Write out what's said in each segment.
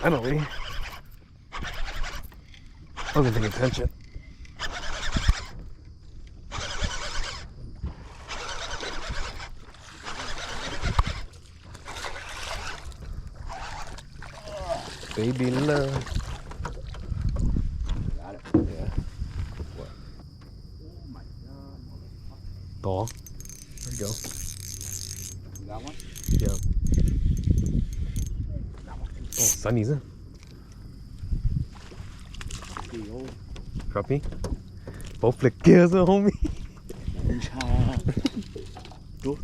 Finally. I wasn't paying attention. Baby love. Got it. Yeah. What? Oh my god. Ball. There you go. You got one? Yeah. Got one. Oh, Sunny's in. Crappie. Both flick gears, homie. Go.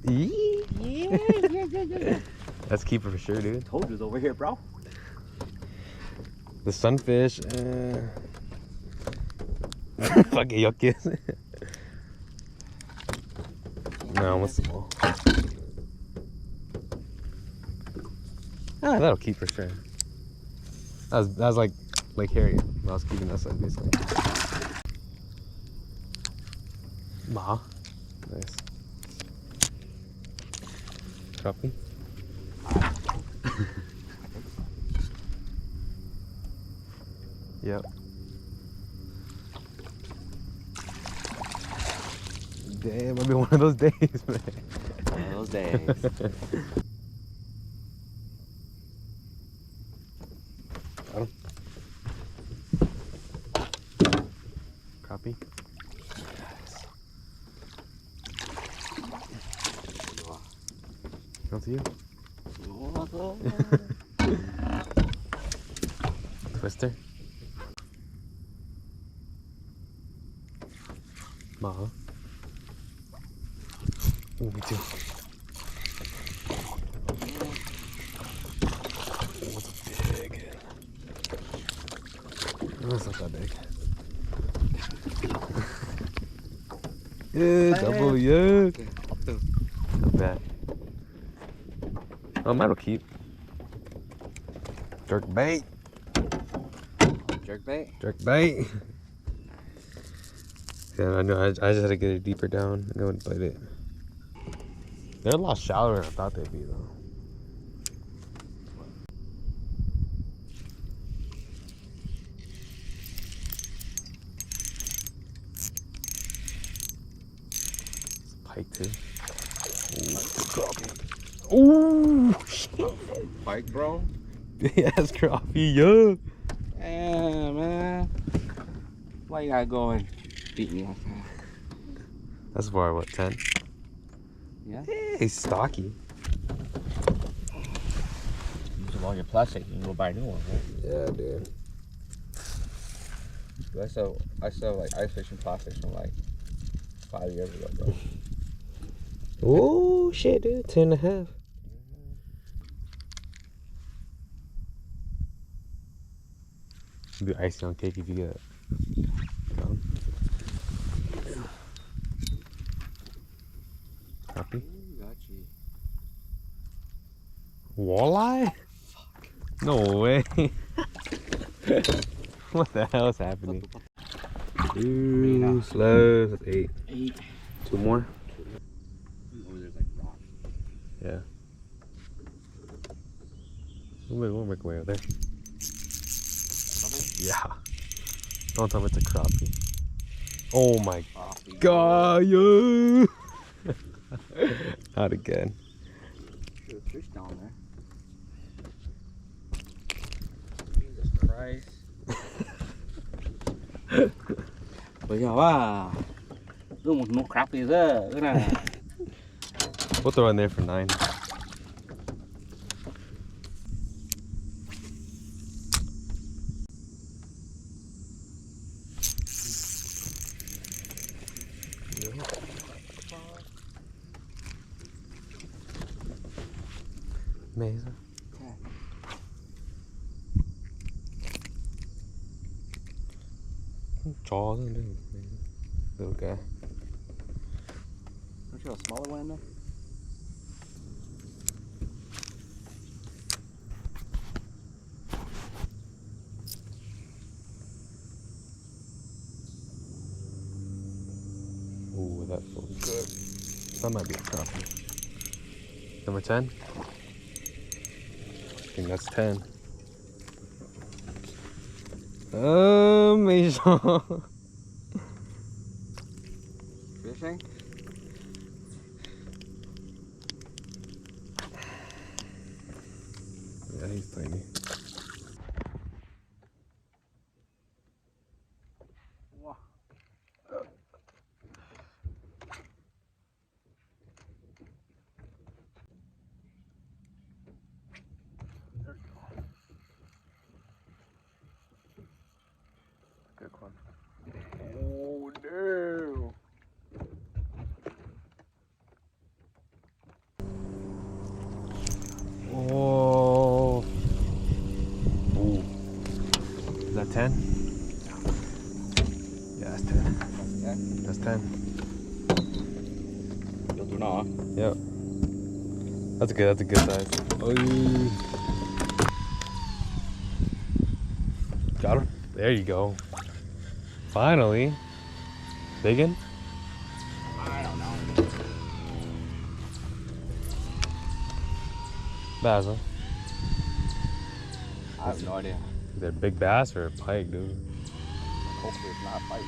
Yeah. That's keeper for sure, dude. Told you it's over here, bro. The sunfish. Fuck it, yucky. No, what's the ball? Ah, that'll keep for sure. That was like Lake Harriet. I was keeping that side basically. Ma. Nice. Crappie. Yep. Damn, I've been one of those days, man. One of those days. Got him. Crappie. Come to you. Twister. Ma. Oh, me too. What's big? Oh, it's not that big. Yeah, double, yeah. Not bad. Oh, mine'll keep. Jerk bait. Jerk bait? Jerk bait. Yeah, I know. I just had to get it deeper down and I wouldn't bite it. They're a lot shallower than I thought they'd be, though. It's a pike, too. Ooh, shit. Pike, bro? Yeah, it's crappie, yeah. Yeah, man. Why you gotta go and beat me like that? That's for what, 10? Yeah? Yeah, he's stocky. Use all your plastic, you can go buy a new one, right? Yeah, dude. I sell like ice fishing plastics from like 5 years ago, bro. Oh shit, dude, 10 and a half. Be icing on cake if you get it. Crappie? Got you. Walleye? Fuck. No way. What the hell is happening? Ooh, slow. That's 8. 8. 2 more? Over there's like rock. Yeah. We'll make our way over there. Yeah. Don't tell me it's a crappie. Oh my god, yo! Not again. There's a fish down there. Jesus Christ. Bây giờ à, đưa một crappies there, cái này. We'll throw in there for 9. Amazing. Jaws, dude. Little guy. Don't you have a smaller one in there? Ooh, that feels good. That might be a crappie. Number 10? I think that's 10. Amazing. Fishing? Yeah, he's tiny. Wow. There we go. Good one. Oh, no. Oh. Ooh. Is that 10? Yeah, that's 10. Yeah. That's 10. You'll do now. Yep. That's a good size. Oh. Got him. There you go. Finally. Biggin? I don't know. Bass, huh? I have no idea. Either big bass or a pike, dude. Hopefully it's not a fight.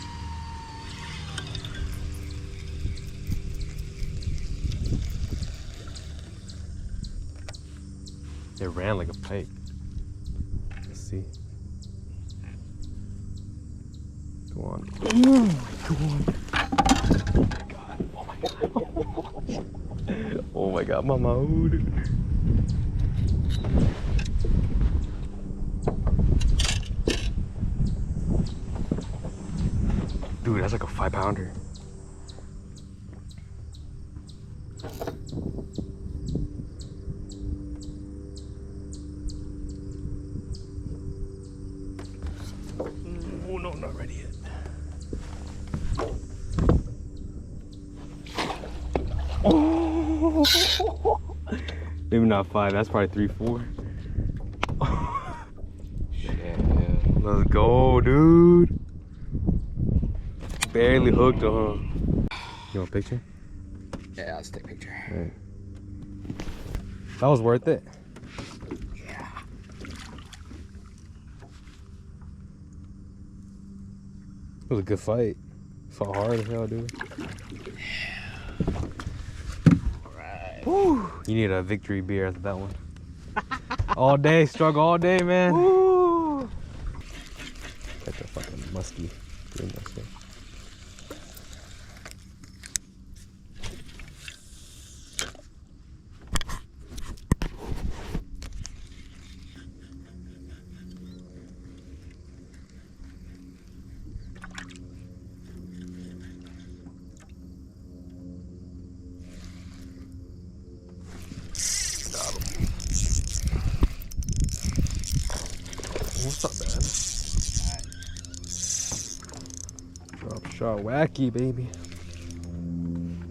It ran like a pike. Let's see. Go on. Go on. Oh my god. Oh my god, mama. Dude. Dude, that's like a 5-pounder. Oh no, not ready yet. Oh, maybe not 5. That's probably 3, 4. Shit. Let's go, dude. Barely hooked, huh? You want a picture? Yeah, let's take a picture. Right. That was worth it. Yeah. It was a good fight. Fought hard as hell, dude. Alright. Woo! You need a victory beer after that one. All day, struggle all day, man. Woo! Got the fucking musky. Green musky. What's up, man? Drop shot wacky, baby.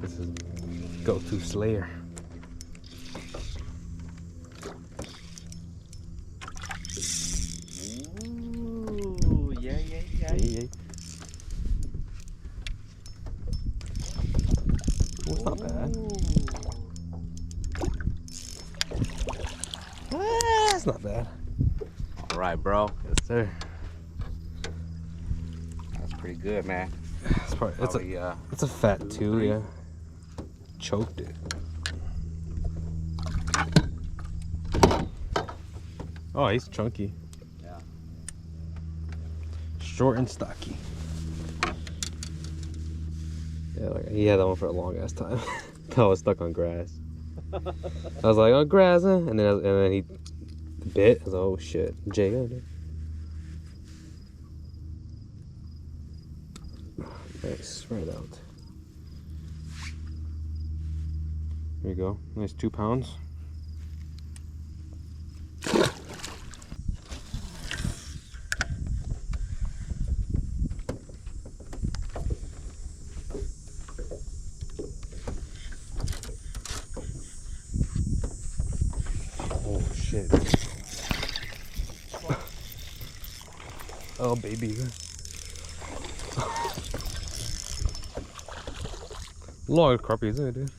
This is go-to slayer. Ooh, yeah. Yeah. Oh, it's not bad. It's not bad. Alright, bro. Yes, sir. That's pretty good, man. It's probably, it's a fat too, yeah. Choked it. Oh, he's chunky. Yeah. Short and stocky. Yeah, like he had that one for a long ass time. I was stuck on grass. I was like, oh, grass, huh? And then he bit. I was like, oh shit, Jay, dude. Nice, right out. There you go. Nice 2 pounds. Oh shit. Oh baby. A lot of crappies, dude.